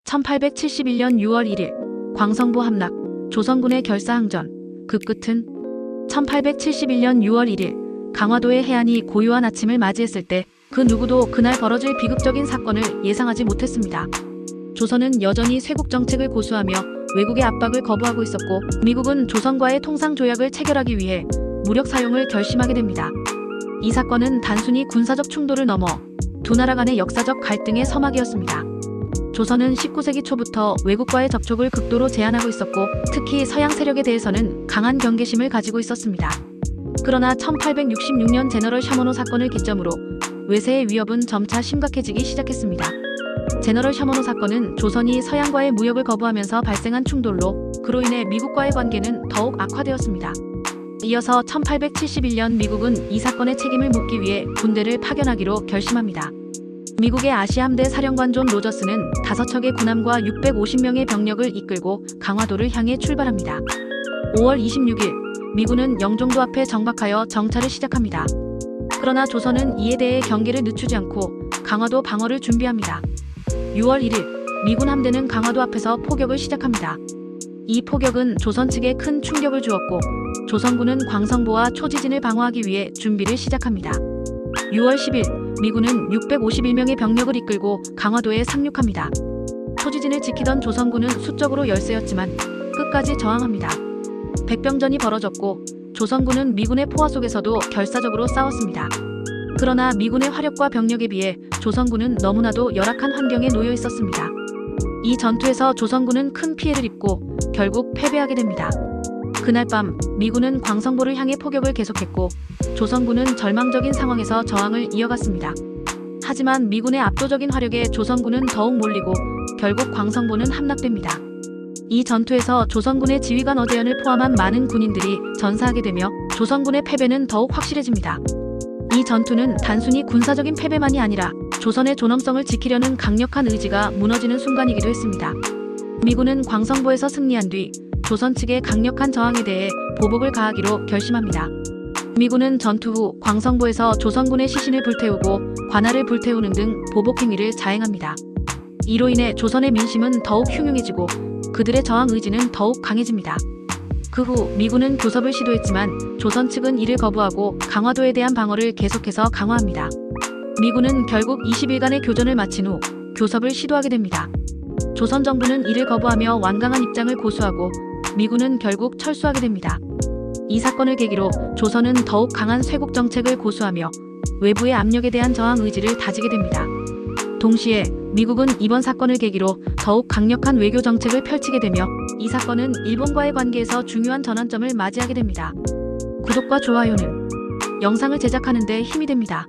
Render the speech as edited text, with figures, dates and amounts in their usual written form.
1871년 6월 1일 광성보 함락, 조선군의 결사항전. 그 끝은 1871년 6월 1일 강화도의 해안이 고요한 아침을 맞이했을 때 그 누구도 그날 벌어질 비극적인 사건을 예상하지 못했습니다. 조선은 여전히 쇄국 정책을 고수하며 외국의 압박을 거부하고 있었고, 미국은 조선과의 통상 조약을 체결하기 위해 무력 사용을 결심하게 됩니다. 이 사건은 단순히 군사적 충돌을 넘어 두 나라 간의 역사적 갈등의 서막이었습니다. 조선은 19세기 초부터 외국과의 접촉을 극도로 제한하고 있었고, 특히 서양 세력에 대해서는 강한 경계심을 가지고 있었습니다. 그러나 1866년 제너럴 샤머노 사건을 기점으로 외세의 위협은 점차 심각해지기 시작했습니다. 제너럴 샤머노 사건은 조선이 서양과의 무역을 거부하면서 발생한 충돌로, 그로 인해 미국과의 관계는 더욱 악화되었습니다. 이어서 1871년 미국은 이 사건의 책임을 묻기 위해 군대를 파견하기로 결심합니다. 미국의 아시아 함대 사령관 존 로저스는 5척의 군함과 650명의 병력을 이끌고 강화도를 향해 출발합니다. 5월 26일 미군은 영종도 앞에 정박하여 정찰을 시작합니다. 그러나 조선은 이에 대해 경계를 늦추지 않고 강화도 방어를 준비합니다. 6월 1일 미군 함대는 강화도 앞에서 포격을 시작합니다. 이 포격은 조선 측에 큰 충격을 주었고, 조선군은 광성보와 초지진을 방어하기 위해 준비를 시작합니다. 6월 10일 미군은 651명의 병력을 이끌고 강화도에 상륙합니다. 초지진을 지키던 조선군은 수적으로 열세였지만 끝까지 저항합니다. 백병전이 벌어졌고, 조선군은 미군의 포화 속에서도 결사적으로 싸웠습니다. 그러나 미군의 화력과 병력에 비해 조선군은 너무나도 열악한 환경에 놓여 있었습니다. 이 전투에서 조선군은 큰 피해를 입고 결국 패배하게 됩니다. 그날 밤 미군은 광성보를 향해 포격을 계속했고, 조선군은 절망적인 상황에서 저항을 이어갔습니다. 하지만 미군의 압도적인 화력에 조선군은 더욱 몰리고 결국 광성보는 함락됩니다. 이 전투에서 조선군의 지휘관 어제연을 포함한 많은 군인들이 전사하게 되며 조선군의 패배는 더욱 확실해집니다. 이 전투는 단순히 군사적인 패배만이 아니라 조선의 존엄성을 지키려는 강력한 의지가 무너지는 순간이기도 했습니다. 미군은 광성보에서 승리한 뒤 조선 측의 강력한 저항에 대해 보복을 가하기로 결심합니다. 미군은 전투 후 광성보에서 조선군의 시신을 불태우고 관할을 불태우는 등 보복 행위를 자행합니다. 이로 인해 조선의 민심은 더욱 흉흉해지고 그들의 저항 의지는 더욱 강해집니다. 그 후 미군은 교섭을 시도했지만 조선 측은 이를 거부하고 강화도에 대한 방어를 계속해서 강화합니다. 미군은 결국 20일간의 교전을 마친 후 교섭을 시도하게 됩니다. 조선 정부는 이를 거부하며 완강한 입장을 고수하고 미군은 결국 철수하게 됩니다. 이 사건을 계기로 조선은 더욱 강한 쇄국 정책을 고수하며 외부의 압력에 대한 저항 의지를 다지게 됩니다. 동시에 미국은 이번 사건을 계기로 더욱 강력한 외교 정책을 펼치게 되며, 이 사건은 일본과의 관계에서 중요한 전환점을 맞이하게 됩니다. 구독과 좋아요는 영상을 제작하는 데 힘이 됩니다.